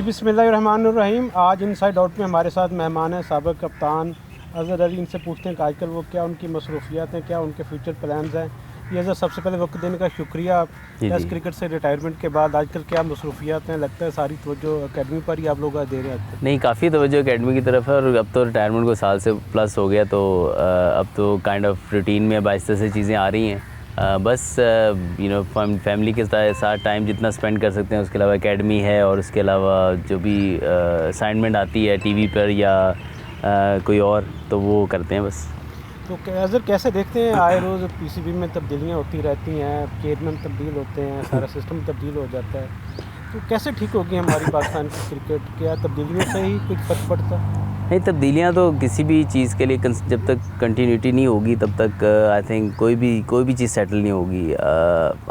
बिस्मिल्लाहिर्रहमानिर्रहीम। आज inside out में हमारे साथ मेहमान हैं साबिक़ कप्तान अज़हर अली। इनसे पूछते हैं कि आजकल वो क्या उनकी मसरूफियात हैं, क्या उनके फ्यूचर प्लान्स हैं। ये अज़हर, सबसे पहले वक्त देने का शुक्रिया। टेस्ट क्रिकेट से रिटायरमेंट के बाद आजकल क्या मसरूफियात हैं? लगता है सारी तवज्जो अकेडमी पर ही आप लोग दे रहे हैं? नहीं, काफ़ी तवज्जो अकेडमी की तरफ है और अब तो रिटायरमेंट को साल से प्लस हो गया, तो अब तो काइंड ऑफ रूटीन में आहिस्ते से चीज़ें आ रही हैं। बस फैमिली के साथ टाइम जितना स्पेंड कर सकते हैं, उसके अलावा एकेडमी है और उसके अलावा जो भी असाइनमेंट आती है टीवी पर या कोई और, तो वो करते हैं बस। तो अज़हर कैसे देखते हैं आए रोज़ पीसीबी में तब्दीलियाँ होती रहती हैं, चेयरमैन तब्दील होते हैं, सारा सिस्टम तब्दील हो जाता है, तो कैसे ठीक होगी हमारी पाकिस्तान की क्रिकेट? क्या तब्दीलियों से ही कुछ फर्क पड़ता? नहीं, तब्दीलियाँ तो किसी भी चीज़ के लिए जब तक कंटिन्यूटी नहीं होगी तब तक आई थिंक कोई भी चीज़ सेटल नहीं होगी।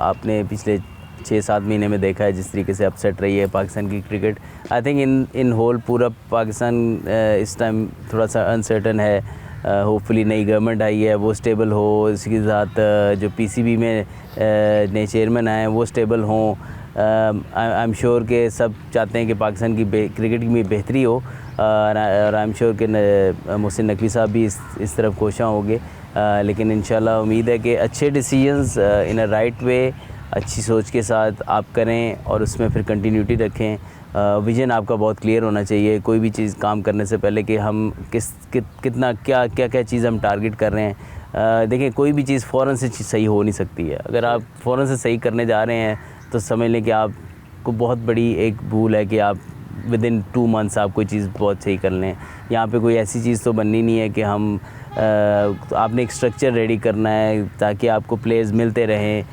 आपने पिछले 6-7 महीने में देखा है जिस तरीके से अपसेट रही है पाकिस्तान की cricket. I think in whole पूरा पाकिस्तान इस टाइम थोड़ा सा अनसर्टन है। होपफुली नई गवर्नमेंट आई है, वो स्टेबल हो, इसके साथ जो पीसीबी में नए चेयरमैन आए हैं वो स्टेबल हों। आई एम श्योर के सब चाहते हैं कि पाकिस्तान की क्रिकेट की बेहतरी हो, और आई एम श्योर कि मोहसिन नकवी साहब भी इस तरफ कोशां होंगे। लेकिन इंशाल्लाह उम्मीद है कि अच्छे decisions in a right way, अच्छी सोच के साथ आप करें और उसमें फिर कंटिन्यूटी रखें। विज़न आपका बहुत क्लियर होना चाहिए कोई भी चीज़ काम करने से पहले कि हम कितना क्या चीज़ हम टारगेट कर रहे हैं। देखिए, कोई भी चीज़ फ़ौरन से सही हो नहीं सकती है। अगर आप फ़ौरन से सही करने जा रहे हैं तो समझ लें कि आपको बहुत बड़ी एक भूल है कि आप विदिन 2 मंथ्स आप कोई चीज़ बहुत सही कर लें। यहाँ पे कोई ऐसी चीज़ तो बननी नहीं है कि हम आपने एक स्ट्रक्चर रेडी करना है ताकि आपको प्लेयर्स मिलते रहें।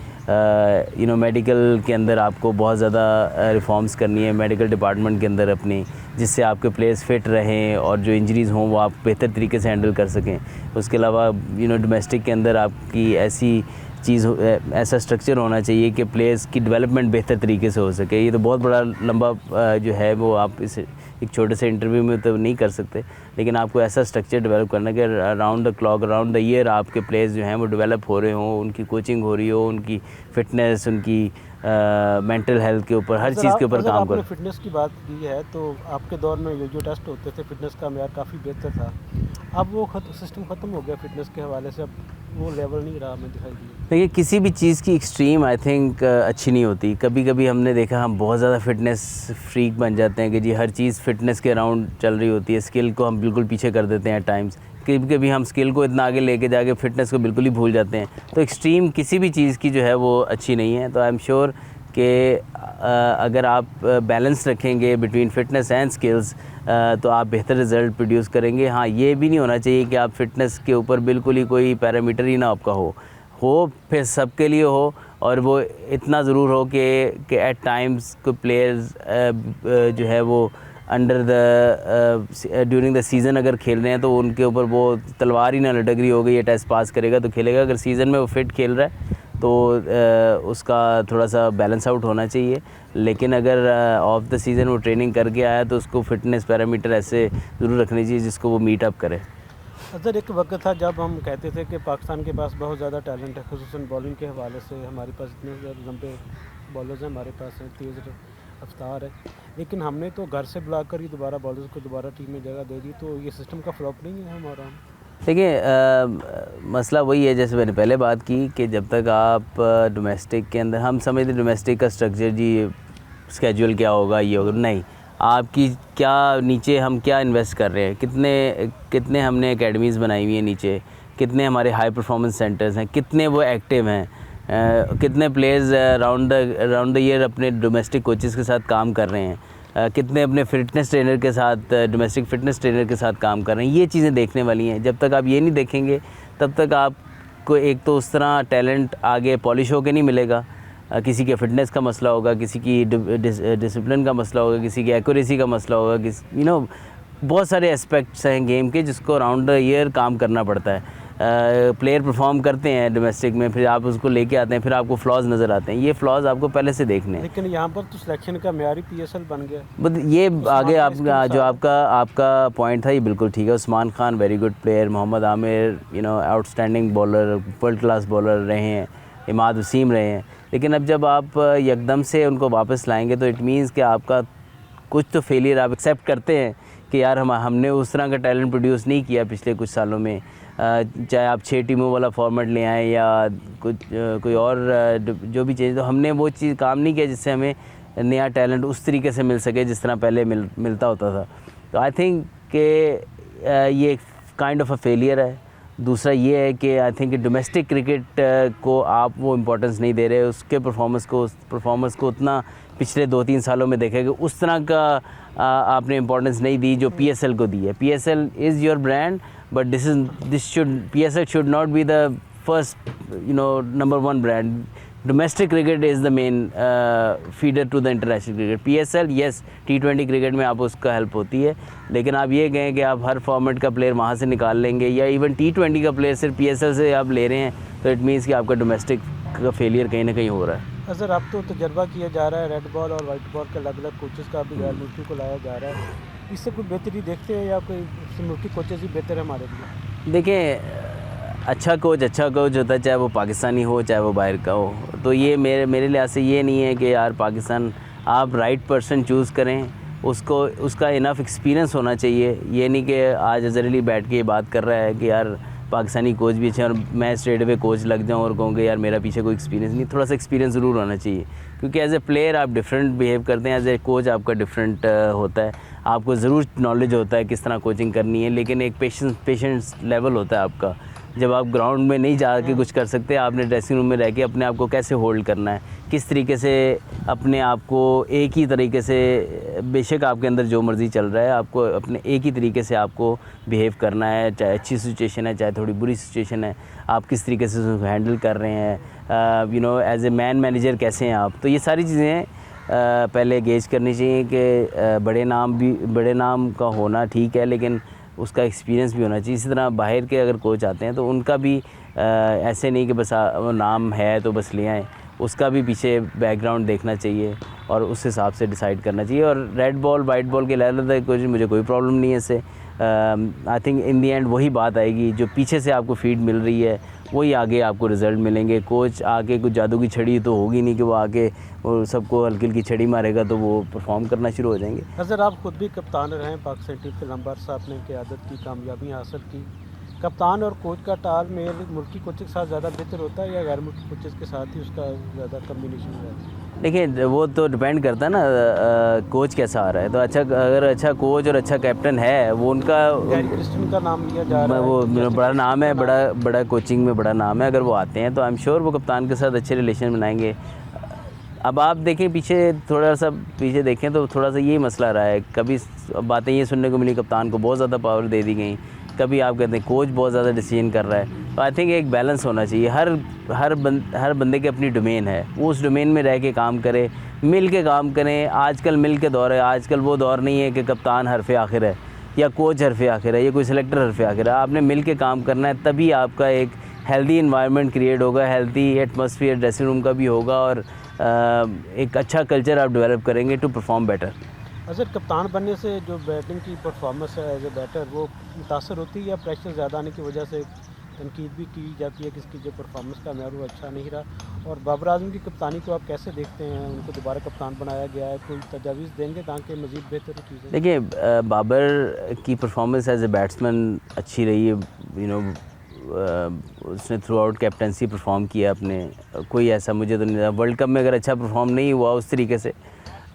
मेडिकल के अंदर आपको बहुत ज़्यादा रिफॉर्म्स करनी है मेडिकल डिपार्टमेंट के अंदर अपनी, जिससे आपके प्लेयर्स फिट रहें और जो इंजरीज़ हों वो आप बेहतर तरीके से हैंडल कर सकें। उसके अलावा डोमेस्टिक के अंदर आपकी ऐसा स्ट्रक्चर होना चाहिए कि प्लेयर्स की डेवलपमेंट बेहतर तरीके से हो सके। ये तो बहुत बड़ा लंबा जो है वो आप इस एक छोटे से इंटरव्यू में तो नहीं कर सकते, लेकिन आपको ऐसा स्ट्रक्चर डेवलप करना है कि around the clock, around the year आपके प्लेयर्स जो हैं वो डेवलप हो रहे हों, उनकी कोचिंग हो रही हो, उनकी फ़िटनेस, उनकी मेंटल हेल्थ के ऊपर, हर चीज़ के ऊपर काम करो। फिटनेस की बात की है तो आपके दौर में जो टेस्ट होते थे फिटनेस का मेयार काफ़ी बेहतर था। अब वो सिस्टम ख़त्म हो गया फिटनेस के हवाले से, अब वो लेवल नहीं रहा हमें दिखाई दिया। देखिए, किसी भी चीज़ की एक्सट्रीम आई थिंक अच्छी नहीं होती। कभी कभी हमने देखा हम बहुत ज़्यादा फिटनेस फ्रीक बन जाते हैं कि जी हर चीज़ फिटनेस के अराउंड चल रही होती है, स्किल को हम बिल्कुल पीछे कर देते हैं एट टाइम्स। कभी कभी हम स्किल को इतना आगे लेके जाके फिटनेस को बिल्कुल ही भूल जाते हैं। तो एक्सट्रीम किसी भी चीज़ की जो है वो अच्छी नहीं है। तो आई एम श्योर कि अगर आप बैलेंस रखेंगे बिटवीन फिटनेस एंड स्किल्स तो आप बेहतर रिज़ल्ट प्रोड्यूस करेंगे। हाँ, ये भी नहीं होना चाहिए कि आप फिटनेस के ऊपर बिल्कुल ही कोई पैरामीटर ही ना आपका हो फिर सबके लिए हो, और वो इतना ज़रूर हो कि एट टाइम्स कोई प्लेयर्स जो है वो under the during the season अगर खेल रहे हैं तो उनके ऊपर वो तलवार ही ना लटक रही हो गई, ये टेस्ट पास करेगा तो खेलेगा। अगर सीज़न में वो फिट खेल रहा है तो उसका थोड़ा सा बैलेंस आउट होना चाहिए। लेकिन अगर ऑफ द सीज़न वो ट्रेनिंग करके आया तो उसको फिटनेस पैरामीटर ऐसे ज़रूर रखनी चाहिए जिसको वो मीट अप करे। अज़हर, एक वक्त था जब हम कहते थे कि पाकिस्तान के पास बहुत ज़्यादा टैलेंट है, ख़ुसूसन बॉलिंग के हवाले से। हमारे पास इतने लंबे बॉलर्स हैं, हमारे पास हैं, तेज़ रफ्तार है, लेकिन हमने तो घर से बुलाकर ही दोबारा बॉलर्स को दोबारा टीम में जगह दे दी। तो ये सिस्टम का फ्लॉप नहीं है हमारा? देखिए, मसला वही है जैसे मैंने पहले बात की कि जब तक आप डोमेस्टिक के अंदर, हम समझते डोमेस्टिक का स्ट्रक्चर जी स्केड्यूल क्या होगा, ये होगा, नहीं। आपकी क्या नीचे हम क्या इन्वेस्ट कर रहे हैं, कितने हमने एकेडमीज़ बनाई हुई हैं नीचे, कितने हमारे हाई परफॉर्मेंस सेंटर्स हैं, कितने वो एक्टिव हैं, कितने प्लेयर्स अराउंड द ईयर अपने डोमेस्टिक कोचेज़ के साथ काम कर रहे हैं, कितने अपने फिटनेस ट्रेनर के साथ, डोमेस्टिक फिटनेस ट्रेनर के साथ काम कर रहे हैं। ये चीज़ें देखने वाली हैं। जब तक आप ये नहीं देखेंगे तब तक आपको एक तो उस तरह टैलेंट आगे पॉलिश होकर नहीं मिलेगा। किसी के फिटनेस का मसला होगा, किसी की डिसिप्लिन का मसला होगा, किसी की एक्यूरेसी का मसला होगा, बहुत सारे एस्पेक्ट्स हैं गेम के जिसको अराउंड द ईयर काम करना पड़ता है। प्लेयर परफॉर्म करते हैं डोमेस्टिक में, फिर आप उसको लेके आते हैं, फिर आपको फ्लॉज नज़र आते हैं। ये फ्लॉज आपको पहले से देखने हैं। लेकिन यहाँ पर तो सिलेक्शन का मेयारी PSL बन गया। बट ये आगे आपका जो आपका पॉइंट था ये बिल्कुल ठीक है। Usman Khan very good player, Mohammad Amir outstanding bowler, world class bowler रहे हैं, इमाद वसीम रहे हैं। लेकिन अब जब आप यकदम से उनको वापस लाएंगे तो इट मीन्स कि आपका कुछ तो फेलियर आप एक्सेप्ट करते हैं कि यार हमने उस तरह का टैलेंट प्रोड्यूस नहीं किया पिछले कुछ सालों में, चाहे आप 6 टीमों वाला फॉर्मेट ले आएँ या कुछ कोई और जो भी चीज़, तो हमने वो चीज़ काम नहीं किया जिससे हमें नया टैलेंट उस तरीके से मिल सके जिस तरह पहले मिलता होता था। तो आई थिंक कि ये काइंड ऑफ अ फेलियर है। दूसरा ये है कि आई थिंक डोमेस्टिक क्रिकेट को आप वो इम्पोर्टेंस नहीं दे रहे, उसके परफॉर्मेंस को उतना पिछले 2-3 सालों में देखें कि उस तरह का आपने इम्पोर्टेंस नहीं दी जो PSL को दी है। PSL is your brand, but PSL should not be the first number 1 brand. Domestic cricket is the main feeder to the international cricket. PSL yes T20 cricket में आप उसका हेल्प होती है, लेकिन आप ये कहें कि आप हर फॉर्मेट का प्लेयर वहाँ से निकाल लेंगे या इवन T20 का प्लेयर सिर्फ PSL से आप ले रहे हैं, तो इट मीन्स कि आपका डोमेस्टिक का फेलियर कहीं ना कहीं हो रहा है। सर अब तो तजर्बा किया जा रहा है, रेड बॉल और वाइट बॉल के अलग अलग कोचेज़ का भी गैर मुल्की को लाया जा रहा है, इससे कोई बेहतरी देखते हैं या कोई मुल्की कोचेज़ ही बेहतर है हमारे लिए? देखें, अच्छा कोच होता है, चाहे वो पाकिस्तानी हो चाहे वो बाहर का हो। तो ये मेरे लिहाज से ये नहीं है कि यार पाकिस्तान, आप राइट पर्सन चूज़ करें, उसका इनफ एक्सपीरियंस होना चाहिए। ये नहीं कि आज अज़हर अली बैठ के ये बात कर रहा है कि यार पाकिस्तानी कोच भी अच्छे हैं और मैं स्ट्रेट अवे कोच लग जाऊँ और कहूँ कि यार मेरा पीछे कोई एक्सपीरियंस नहीं। थोड़ा सा एक्सपीरियंस ज़रूर होना चाहिए, क्योंकि एज ए प्लेयर आप डिफरेंट बिहेव करते हैं, एज ए कोच आपका डिफरेंट होता है। आपको ज़रूर नॉलेज होता है किस तरह कोचिंग करनी है, लेकिन एक पेशेंस लेवल होता है आपका। जब आप ग्राउंड में नहीं जा के कुछ कर सकते, आपने ड्रेसिंग रूम में रह के अपने आप को कैसे होल्ड करना है, किस तरीके से अपने आप को एक ही तरीके से, बेशक आपके अंदर जो मर्ज़ी चल रहा है, आपको अपने एक ही तरीके से आपको बिहेव करना है, चाहे अच्छी सिचुएशन है चाहे थोड़ी बुरी सिचुएशन है, आप किस तरीके से उसको हैंडल कर रहे हैं, एज ए मैन मैनेजर कैसे हैं आप। तो ये सारी चीज़ें पहले गेज करनी चाहिए कि बड़े नाम का होना ठीक है, लेकिन उसका एक्सपीरियंस भी होना चाहिए। इसी तरह बाहर के अगर कोच आते हैं तो उनका भी ऐसे नहीं कि बस वो नाम है तो बस ले आएँ, उसका भी पीछे बैकग्राउंड देखना चाहिए और उस हिसाब से डिसाइड करना चाहिए। और रेड बॉल वाइट बॉल के लेवल तक मुझे कोई प्रॉब्लम नहीं है इससे। आई थिंक इन दी एंड वही बात आएगी, जो पीछे से आपको फीड मिल रही है वही आगे आपको रिज़ल्ट मिलेंगे। कोच आके कुछ जादू की छड़ी तो होगी नहीं कि वो आके वो सबको हल्की हल्की छड़ी मारेगा तो वो परफॉर्म करना शुरू हो जाएंगे। सर आप खुद भी कप्तान रहे हैं पाकिस्तान टीम के, लंबा अरसा आपने क़यादत की, कामयाबियाँ हासिल की। कप्तान और कोच का तालमेल मुल्की कोच के साथ ज़्यादा बेहतर होता है या गैर मुल्की कोचेज़ के साथ ही उसका ज़्यादा कम्बिनेशन रहता है? देखिए, वो तो डिपेंड करता है ना कोच कैसा आ रहा है। तो अगर अच्छा कोच और अच्छा कैप्टन है, वो उनका गैरी क्रिस्टन का नाम लिया जा रहा है, वो बड़ा नाम है, बड़ा कोचिंग में बड़ा नाम है। अगर वो आते हैं तो आई एम श्योर वो कप्तान के साथ अच्छे रिलेशन बनाएंगे। अब आप देखें थोड़ा सा पीछे देखें तो थोड़ा सा यही मसला रहा है। कभी बातें ये सुनने को मिली कप्तान को बहुत ज़्यादा पावर दे दी गई, कभी आप कहते हैं कोच बहुत ज़्यादा डिसीजन कर रहा है। तो आई थिंक एक बैलेंस होना चाहिए। हर बंदे की अपनी डोमेन है, वो उस डोमेन में रह के काम करे, मिल के काम करें। आजकल मिल के दौर है, आजकल वो दौर नहीं है कि कप्तान हरफ़े आखिर है या कोच हरफ़े आखिर है या कोई सिलेक्टर हरफ़े आखिर है। आपने मिल के काम करना है, तभी आपका एक हेल्दी इन्वायरमेंट क्रिएट होगा, हेल्दी एटमॉस्फेयर ड्रेसिंग रूम का भी होगा और एक अच्छा कल्चर आप डेवलप करेंगे टू परफॉर्म बेटर। सर कप्तान बनने से जो बैटिंग की परफॉर्मेंस है एज ए बैटर वो मुतासर होती है या प्रेशर ज़्यादा आने की वजह से तनकीद भी की जाती है कि इसकी जो परफॉर्मेंस का मैार वो अच्छा नहीं रहा? और बाबर आजम की कप्तानी को आप कैसे देखते हैं? उनको दोबारा कप्तान बनाया गया है, कोई तजावीज़ देंगे ताकि मज़ीद बेहतर चीज़ें? देखिए, बाबर की परफॉर्मेंस एज ए बैट्समैन अच्छी रही है। उसने थ्रू आउट कैप्टनसी परफॉर्म किया अपने। कोई ऐसा मुझे तो नहीं, वर्ल्ड कप में अगर अच्छा परफॉर्म नहीं हुआ उस तरीके से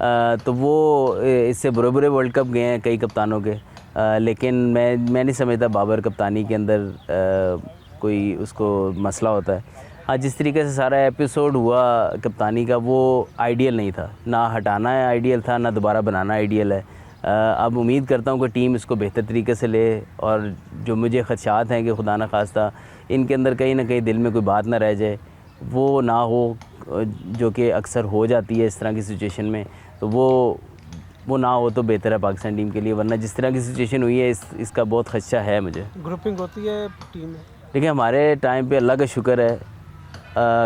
तो वो इससे बुरे वर्ल्ड कप गए हैं कई कप्तानों के। लेकिन मैं नहीं समझता बाबर कप्तानी के अंदर कोई उसको मसला होता है। हाँ, जिस तरीके से सारा एपिसोड हुआ कप्तानी का वो आइडियल नहीं था, ना हटाना आइडियल था ना दोबारा बनाना आइडियल है। अब उम्मीद करता हूँ कि टीम इसको बेहतर तरीके से ले और जो मुझे ख़दशात हैं कि खुदा न खास्ता इनके अंदर कहीं ना कहीं दिल में कोई बात ना रह जाए, वो ना हो, जो कि अक्सर हो जाती है इस तरह की सिचुएशन में। तो वो ना हो तो बेहतर है पाकिस्तान टीम के लिए, वरना जिस तरह की सिचुएशन हुई है इसका बहुत खदशा है मुझे। ग्रुपिंग होती है टीम में? देखिए, हमारे टाइम पे अल्लाह का शुक्र है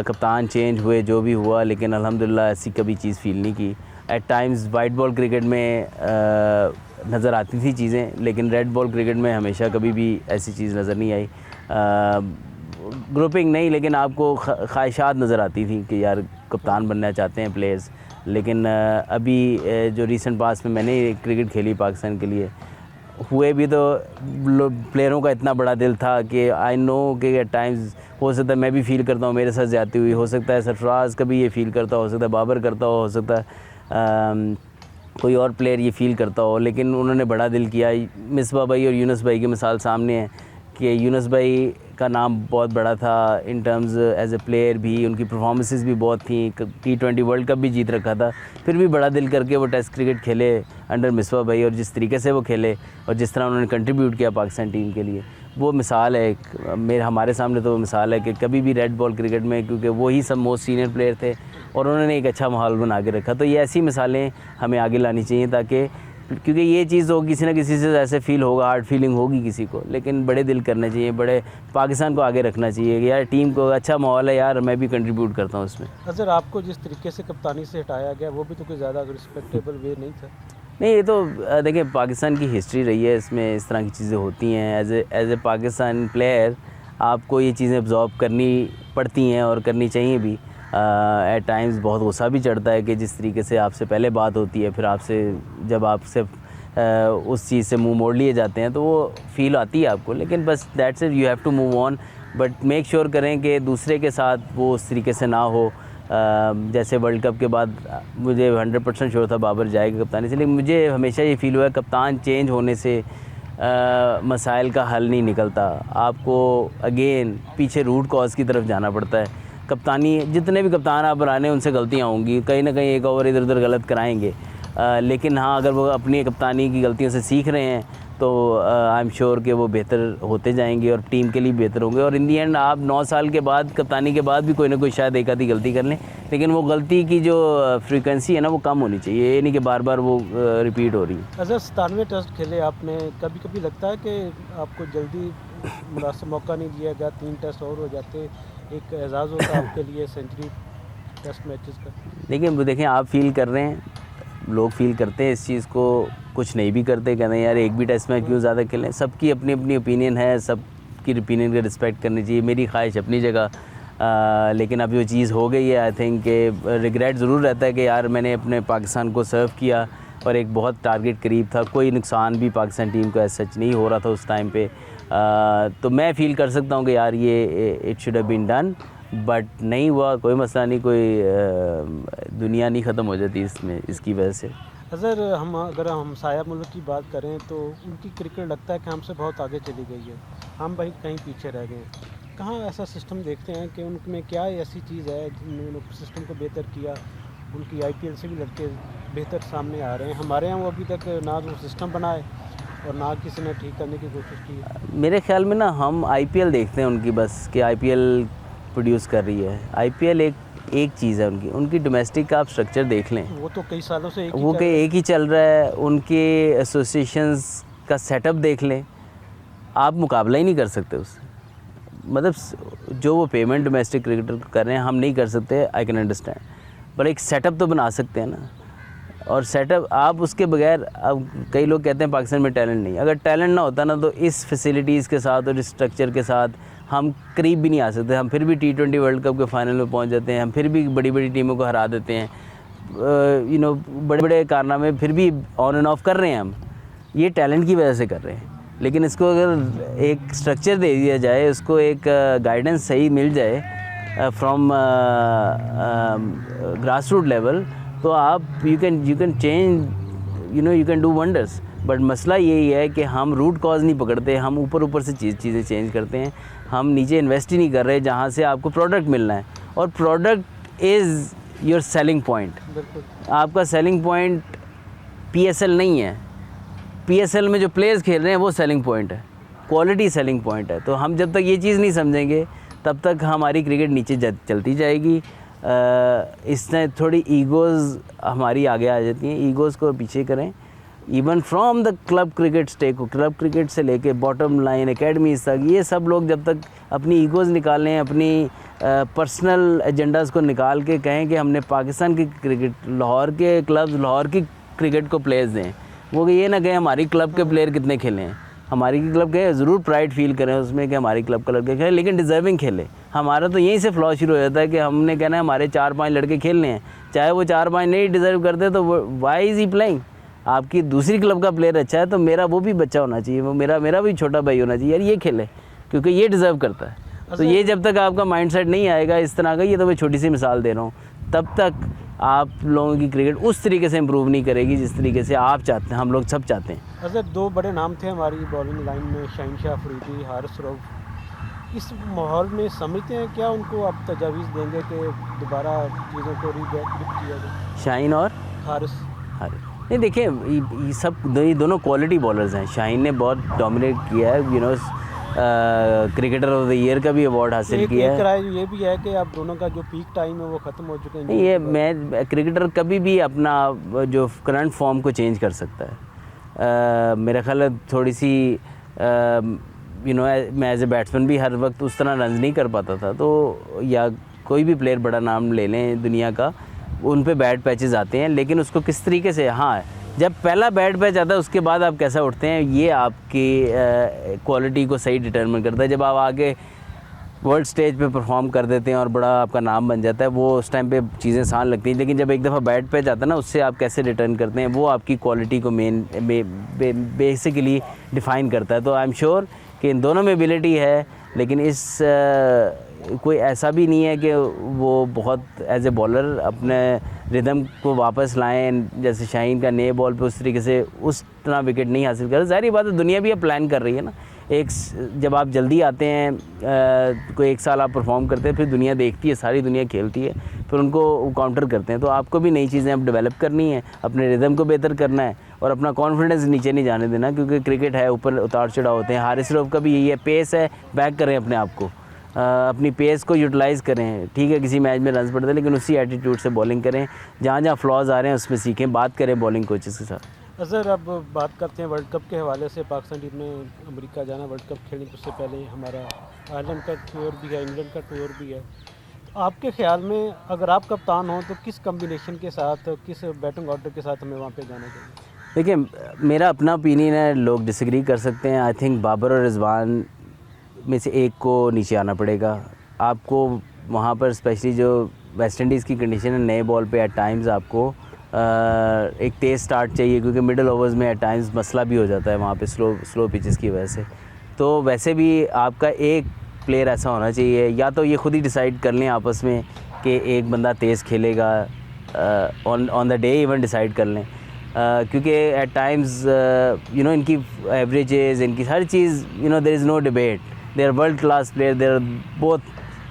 कप्तान चेंज हुए जो भी हुआ, लेकिन अल्हम्दुलिल्लाह ऐसी कभी चीज़ फील नहीं की। At times white ball cricket में नज़र आती थी चीज़ें, लेकिन रेड बॉल क्रिकेट में हमेशा कभी भी ऐसी चीज़ नज़र नहीं आई। ग्रुपिंग नहीं, लेकिन आपको ख्वाहिशात नज़र आती थी कि यार कप्तान बनना चाहते हैं प्लेयर्स। लेकिन अभी जो रीसेंट पास में मैंने क्रिकेट खेली पाकिस्तान के लिए, हुए भी तो प्लेयरों का इतना बड़ा दिल था कि आई नो कि एट टाइम्स हो सकता है मैं भी फील करता हूँ मेरे साथ ज़्यादती हुई, हो सकता है सरफराज कभी ये फ़ील करता हो सकता है बाबर करता हो सकता है कोई और प्लेयर ये फ़ील करता हो, लेकिन उन्होंने बड़ा दिल किया। मिसबा भाई और यूनुस भाई की मिसाल सामने है कि यूनुस भाई का नाम बहुत बड़ा था in terms as a player भी, उनकी परफॉर्मेंसेस भी बहुत थी, T20 वर्ल्ड कप भी जीत रखा था, फिर भी बड़ा दिल करके वो टेस्ट क्रिकेट खेले अंडर मिसबा भाई, और जिस तरीके से वो खेले और जिस तरह उन्होंने कंट्रीब्यूट किया पाकिस्तान टीम के लिए, वो मिसाल है हमारे सामने तो वो मिसाल है कि कभी भी रेड बॉल क्रिकेट में, क्योंकि वो ही सब मोस्ट सीनियर प्लेयर थे और उन्होंने एक अच्छा माहौल बना के रखा। तो ये ऐसी मिसालें हमें आगे लानी चाहिए, ताकि क्योंकि ये चीज़ हो किसी ना किसी से ऐसे फ़ील होगा, हार्ड फीलिंग होगी किसी को, लेकिन बड़े दिल करने चाहिए, बड़े पाकिस्तान को आगे रखना चाहिए कि यार टीम को अच्छा माहौल है यार, मैं भी कंट्रीब्यूट करता हूँ उसमें। अजहर, आपको जिस तरीके से कप्तानी से हटाया गया वो भी तो कोई ज़्यादा रिस्पेक्टेबल वे नहीं था। नहीं, ये तो देखिए पाकिस्तान की हिस्ट्री रही है, इसमें इस तरह की चीज़ें होती हैं। एज ए पाकिस्तान प्लेयर आपको ये चीज़ें अब्जॉर्ब करनी पड़ती हैं और करनी चाहिए भी। एट टाइम्स बहुत गुस्सा भी चढ़ता है कि जिस तरीके से आपसे पहले बात होती है, फिर आपसे जब आपसे उस चीज़ से मुंह मोड़ लिए जाते हैं तो वो फील आती है आपको, लेकिन बस that's it, you have to move on, but make sure करें कि दूसरे के साथ वो उस तरीके से ना हो। जैसे वर्ल्ड कप के बाद मुझे 100% श्योर था बाबर जाएगा कप्तानी से, लेकिन मुझे हमेशा ये फील हुआ कप्तान चेंज होने से मसाइल का हल नहीं निकलता, आपको अगेन पीछे रूट कॉज की तरफ जाना पड़ता है। कप्तानी जितने भी कप्तान आप बनाने उनसे गलतियाँ होंगी, कहीं ना कहीं एक ओवर इधर उधर गलत कराएंगे, लेकिन हाँ अगर वो अपनी कप्तानी की गलतियों से सीख रहे हैं तो आई एम श्योर कि वो बेहतर होते जाएंगे और टीम के लिए बेहतर होंगे। और इन दी एंड आप 9 साल के बाद कप्तानी के बाद भी कोई ना कोई शायद एक आधी गलती कर लें, लेकिन वो गलती की जो फ्रीक्वेंसी है ना वो कम होनी चाहिए, ये नहीं कि बार बार वो रिपीट हो रही है। अजहर, 97 टेस्ट खेले आपने, कभी कभी लगता है कि आपको जल्दी मुनासिब मौका नहीं दिया गया, 3 टेस्ट और हो जाते, एक एजाज़ होता आपके लिए सेंचुरी टेस्ट मैचेस का। लेकिन देखें आप फील कर रहे हैं, लोग फील करते हैं इस चीज़ को, कुछ नहीं भी करते, कहते हैं यार एक भी टेस्ट मैच क्यों ज़्यादा खेलें। सबकी अपनी अपनी ओपिनियन है, सबकी ओपिनियन का रिस्पेक्ट करनी चाहिए, मेरी ख्वाहिश अपनी जगह, लेकिन अब जो चीज़ हो गई है आई थिंक कि रिग्रेट ज़रूर रहता है कि यार मैंने अपने पाकिस्तान को सर्व किया और एक बहुत टारगेट करीब था, कोई नुकसान भी पाकिस्तान टीम को ऐसा सच नहीं हो रहा था उस टाइम पे, तो मैं फ़ील कर सकता हूँ कि यार ये it should have been done, but नहीं हुआ, कोई मसला नहीं, कोई दुनिया नहीं ख़त्म हो जाती इसमें इसकी वजह से। अगर हम साया मुल्क की बात करें तो उनकी क्रिकेट लगता है कि हमसे बहुत आगे चली गई है, हम भाई कहीं पीछे रह गए। कहाँ ऐसा सिस्टम देखते हैं कि उनमें क्या ऐसी चीज़ है जिन्होंने सिस्टम को बेहतर किया, उनकी IPL से भी लड़के बेहतर सामने आ रहे हैं, हमारे यहाँ वो अभी तक ना वो सिस्टम बनाए और ना किसी ने ठीक करने की कोशिश की। मेरे ख्याल में ना हम IPL देखते हैं उनकी बस कि IPL प्रोड्यूस कर रही है। IPL एक चीज़ है उनकी डोमेस्टिक का आप स्ट्रक्चर देख लें, वो तो कई सालों से एक ही चल रहा है, उनके एसोसिएशंस का सेटअप देख लें, आप मुकाबला ही नहीं कर सकते उससे। मतलब जो वो पेमेंट डोमेस्टिक क्रिकेटर को कर रहे हैं हम नहीं कर सकते, आई कैन अंडरस्टैंड, पर एक सेटअप तो बना सकते हैं ना, और सेटअप आप उसके बगैर, अब कई लोग कहते हैं पाकिस्तान में टैलेंट नहीं, अगर टैलेंट ना होता ना तो इस फैसिलिटीज़ के साथ और इस स्ट्रक्चर के साथ हम करीब भी नहीं आ सकते, हम फिर भी T20 वर्ल्ड कप के फाइनल में पहुंच जाते हैं, हम फिर भी बड़ी बड़ी टीमों को हरा देते हैं, बड़े बड़े कारनामे फिर भी ऑन एंड ऑफ कर रहे हैं हम, ये टैलेंट की वजह से कर रहे हैं। लेकिन इसको अगर एक स्ट्रक्चर दे दिया जाए, उसको एक गाइडेंस सही मिल जाए फ्रॉम ग्रास रूट लेवल, तो आप you can change, you can do wonders. But मसला यही है कि हम रूट कॉज नहीं पकड़ते, हम ऊपर से चीज़ें चेंज करते हैं, हम नीचे इन्वेस्ट ही नहीं कर रहे जहाँ से आपको प्रोडक्ट मिलना है, और product is your selling point. आपका सेलिंग पॉइंट PSL नहीं है, PSL में जो प्लेयर्स खेल रहे हैं वो सेलिंग पॉइंट है, क्वालिटी सेलिंग पॉइंट है। तो हम जब तक ये चीज़ नहीं समझेंगे तब तक हमारी क्रिकेट नीचे चलती जाएगी। इससे थोड़ी ईगोज़ हमारी आगे आ जाती हैं, ईगोज़ को पीछे करें। Even from the club cricket stage, club cricket से लेके बॉटम लाइन एकेडमीज तक, ये सब लोग जब तक अपनी ईगोज़ निकालें, अपनी पर्सनल एजेंडाज़ को निकाल के कहें कि हमने पाकिस्तान की क्रिकेट, लाहौर के क्लब्स लाहौर की क्रिकेट को प्लेयर्स दें, वो ये ना कहें हमारी क्लब के प्लेयर कितने खेले हैं, हमारी क्लब के ज़रूर प्राइड फील करें उसमें कि हमारी क्लब का लड़के खेले, लेकिन डिज़र्विंग खेले। हमारा तो यहीं से फ्लॉ शुरू हो जाता है कि हमने कहना है हमारे 4-5 लड़के खेलने हैं, चाहे वो 4-5 नहीं डिज़र्व करते तो वाई इज़ ही प्लेइंग। आपकी दूसरी क्लब का प्लेयर अच्छा है तो मेरा वो भी बच्चा होना चाहिए, वो मेरा भी छोटा भाई होना चाहिए, यार ये खेले क्योंकि ये डिज़र्व करता है। तो ये जब तक आपका माइंडसेट नहीं आएगा इस तरह का, ये तो मैं छोटी सी मिसाल दे रहा हूँ, तब तक आप लोगों की क्रिकेट उस तरीके से इम्प्रूव नहीं करेगी जिस तरीके से आप चाहते हैं, हम लोग सब चाहते हैं। अगर 2 बड़े नाम थे हमारी बॉलिंग लाइन में, शहनशाह अफरीदी, हारिस रऊफ, इस माहौल में समझते हैं क्या उनको आप तजावीज़ देंगे कि दोबारा चीज़ों को रीबैक किया जाए? शाहीन और हारिस नहीं, देखिए ये सब ये दोनों क्वालिटी बॉलर्स हैं। शाहीन ने बहुत डोमिनेट किया है, क्रिकेटर ऑफ द ईयर का भी अवार्ड हासिल किया है। एक राय ये भी है कि अब दोनों का जो पीक टाइम है वो ख़त्म हो चुके हैं। नहीं, ये मैं क्रिकेटर कभी भी अपना जो करंट फॉर्म को चेंज कर सकता है। मेरा ख्याल है थोड़ी सी मैं एज ए बैट्समैन भी हर वक्त उस तरह रन नहीं कर पाता था, तो या कोई भी प्लेयर बड़ा नाम ले लें दुनिया का, उन पे बैड पैचेस आते हैं, लेकिन उसको किस तरीके से, हाँ जब पहला बैड पैच आता है उसके बाद आप कैसा उठते हैं ये आपकी क्वालिटी को सही डिटरमिन करता है। जब आप आगे वर्ल्ड स्टेज पे परफॉर्म कर देते हैं और बड़ा आपका नाम बन जाता है, वो उस टाइम पे चीज़ें आसान लगती हैं, लेकिन जब एक दफ़ा बैड पैच आता है ना, उससे आप कैसे रिटर्न करते हैं वो आपकी क्वालिटी को बेसिकली डिफ़ाइन करता है। तो आई एम श्योर कि इन दोनों में एबिलिटी है, लेकिन इस कोई ऐसा भी नहीं है कि वो बहुत एज ए बॉलर अपने रिदम को वापस लाएं, जैसे शाहीन का नए बॉल पे उस तरीके से उस तरह विकेट नहीं हासिल कर। ज़ाहिर बात है दुनिया भी अब प्लान कर रही है ना, जब आप जल्दी आते हैं कोई 1 साल आप परफॉर्म करते हैं, फिर दुनिया देखती है, सारी दुनिया खेलती है, फिर उनको काउंटर करते हैं। तो आपको भी नई चीज़ें अब डेवलप करनी है, अपने रिदम को बेहतर करना है और अपना कॉन्फिडेंस नीचे नहीं जाने देना, क्योंकि क्रिकेट है, ऊपर उतार चढ़ाव होते हैं। हारिस रऊफ का भी यही है, पेस है, बैक करें अपने आप को, अपनी पेस को यूटिलाइज़ करें। ठीक है किसी मैच में रन पड़ते हैं, लेकिन उसी एटीट्यूड से बॉलिंग करें, जहाँ जहाँ फ्लॉज आ रहे हैं उसमें सीखें, बात करें बॉलिंग कोचेस के साथ। अज़र अब बात करते हैं वर्ल्ड कप के हवाले से। पाकिस्तान टीम ने अमेरिका जाना वर्ल्ड कप खेलने, उससे पहले हमारा आयरलैंड का टूर भी है, इंग्लैंड का टूर भी है। तो आपके ख्याल में अगर आप कप्तान हो तो किस कम्बिनेशन के साथ, किस बैटिंग ऑर्डर के साथ हमें वहाँ पे जाना चाहिए? देखिए मेरा अपना ओपिनियन है, लोग डिसएग्री कर सकते हैं। आई थिंक बाबर और रिजवान में से एक को नीचे आना पड़ेगा आपको वहाँ पर, स्पेशली जो वेस्ट इंडीज़ की कंडीशन है, नए बॉल पे एट टाइम्स आपको एक तेज़ स्टार्ट चाहिए, क्योंकि मिडल ओवर्स में एट टाइम्स मसला भी हो जाता है वहाँ पे स्लो पिचेस की वजह से। तो वैसे भी आपका एक प्लेयर ऐसा होना चाहिए, या तो ये खुद ही डिसाइड कर लें आपस में कि एक बंदा तेज़ खेलेगा, on the day even decide कर लें, क्योंकि एट टाइम्स इनकी एवरेजेस, इनकी हर चीज़ there is no debate, they are world class player, they are both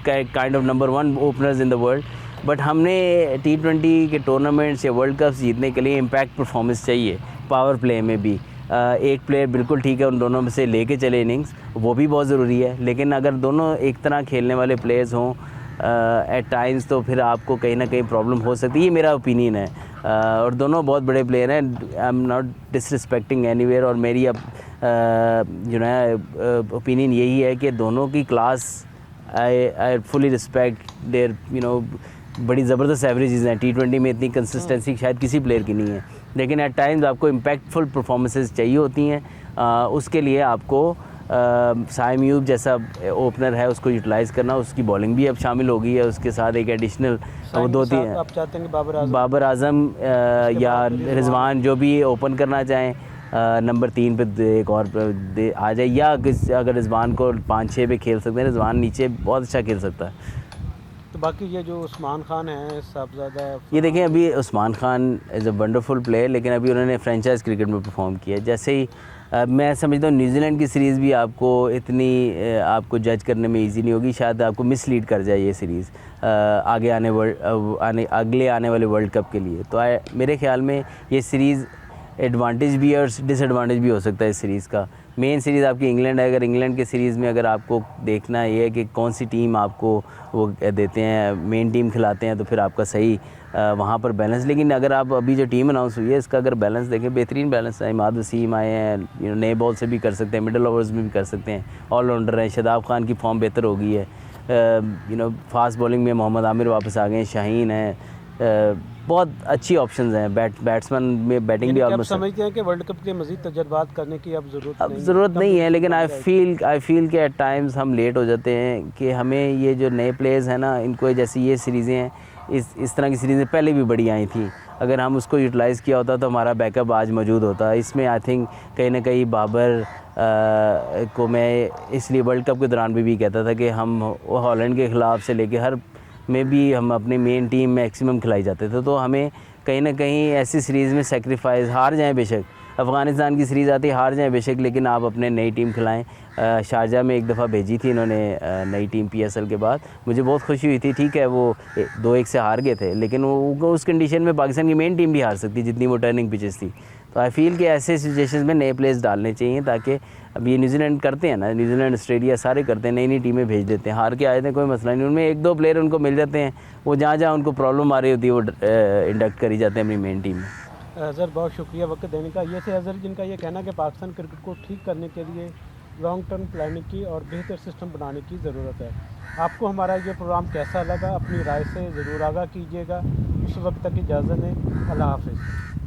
kind of number 1 openers in the world. But हमने T20 के टूर्नामेंट्स या वर्ल्ड कप जीतने के लिए इम्पैक्ट परफॉर्मेंस चाहिए, पावर प्ले में भी। एक प्लेयर बिल्कुल ठीक है, उन दोनों में से लेके चले इनिंग्स, वो भी बहुत ज़रूरी है, लेकिन अगर दोनों एक तरह खेलने वाले प्लेयर्स हों एट टाइम्स, तो फिर आपको कहीं ना कहीं प्रॉब्लम हो सकती है। ये मेरा ओपिनियन है, और दोनों बहुत बड़े प्लेयर हैं, I am not disrespecting anywhere, और मेरी अब ओपिनियन यही है कि दोनों की class I fully respect there, बड़ी ज़बरदस्त एवरेजेस हैं। T20 में इतनी कंसिस्टेंसी शायद किसी प्लेयर की नहीं है, लेकिन एट टाइम्स आपको इम्पैक्टफुल परफॉर्मेंसेस चाहिए होती हैं। उसके लिए आपको साइम अयूब जैसा ओपनर है उसको यूटिलाइज़ करना, उसकी बॉलिंग भी अब शामिल हो गई है, उसके साथ एक एडिशनल वो 2-3 आप चाहते हैं कि बाबर आजम या रिजवान जो भी ओपन करना चाहें, नंबर 3 पे एक और आ जाए, या अगर रिजवान को 5-6 पे खेल सकते हैं, रिजवान नीचे बहुत अच्छा खेल सकता है। तो बाकी ये जो उस्मान खान है साहबज़ादा, ये देखें अभी Usman Khan is a wonderful player, लेकिन अभी उन्होंने फ्रेंचाइज क्रिकेट में परफॉर्म किया। जैसे ही मैं समझता हूँ न्यूजीलैंड की सीरीज़ भी आपको इतनी आपको जज करने में इजी नहीं होगी, शायद आपको मिसलीड कर जाए ये सीरीज़ आगे अगले आने वाले वर्ल्ड कप के लिए। तो मेरे ख्याल में ये सीरीज़ एडवांटेज भी है और डिसएडवांटेज भी हो सकता है इस सीरीज़ का। मेन सीरीज़ आपकी इंग्लैंड है, अगर इंग्लैंड के सीरीज़ में अगर आपको देखना ये है कि कौन सी टीम आपको वो देते हैं, मेन टीम खिलाते हैं, तो फिर आपका सही वहाँ पर बैलेंस। लेकिन अगर आप अभी जो टीम अनाउंस हुई है इसका अगर बैलेंस देखें, बेहतरीन बैलेंस है। इमाद वसीम आए हैं, नए बॉल से भी कर सकते हैं, मिडल ओवर्स में भी कर सकते हैं, ऑलराउंडर हैं। शादाब खान की फॉर्म बेहतर हो गई है, फास्ट बॉलिंग में मोहम्मद आमिर वापस आ गए हैं, शाहीन है, बहुत अच्छी ऑप्शंस हैं। बैट्समैन में बैटिंग भी यानी कि आप ऑलमोस्ट समझते हैं कि वर्ल्ड कप के मज़ीद तजर्बात करने की अब ज़रूरत नहीं है, लेकिन आई कंप्लीट फील कि एट टाइम्स हम लेट हो जाते हैं कि हमें ये जो नए प्लेयर्स हैं ना, इनको जैसे ये सीरीज़ें हैं, इस तरह की सीरीज़ें पहले भी बड़ी आई थी। अगर हम उसको यूटिलाइज़ किया होता तो हमारा बैकअप आज मौजूद होता। इसमें आई थिंक कहीं ना कहीं बाबर को मैं इसलिए वर्ल्ड कप के दौरान भी कहता था कि हम हॉलैंड के ख़िलाफ़ से लेके हर में भी हम अपनी मेन टीम मैक्सिमम खिलाई जाते थे, तो हमें कहीं ना कहीं ऐसी सीरीज़ में सेक्रीफाइस, हार जाएं बेशक, अफ़गानिस्तान की सीरीज़ आती हार जाएं बेशक, लेकिन आप अपने नई टीम खिलाएं। शारजा में एक दफ़ा भेजी थी इन्होंने नई टीम PSL के बाद, मुझे बहुत खुशी हुई थी। ठीक है वो 2-1 से हार गए थे, लेकिन वो उस कंडीशन में पाकिस्तान की मेन टीम भी हार सकती जितनी वो टर्निंग पिचेस थी। तो आई फील कि ऐसे सिचुएशंस में नए प्लेयर्स डालने चाहिए, ताकि अब ये न्यूजीलैंड करते हैं ना, न्यूजीलैंड ऑस्ट्रेलिया सारे करते हैं, नई नई टीमें भेज देते हैं, हार के आए थे कोई मसला नहीं, उनमें 1-2 प्लेयर उनको मिल जाते हैं, वो जहाँ जहाँ उनको प्रॉब्लम आ रही होती है वो इंडक्ट करी जाते हैं अपनी मेन टीम में। अज़हर बहुत शुक्रिया वक्त देने का। ये थे अज़हर जिनका ये कहना कि पाकिस्तान क्रिकेट को ठीक करने के लिए लॉन्ग टर्म प्लानिंग की और बेहतर सिस्टम बनाने की ज़रूरत है। आपको हमारा ये प्रोग्राम कैसा लगा अपनी राय से ज़रूर आगाह कीजिएगा। उस वक्त तक इजाज़त दें। अल्लाह हाफ़िज़।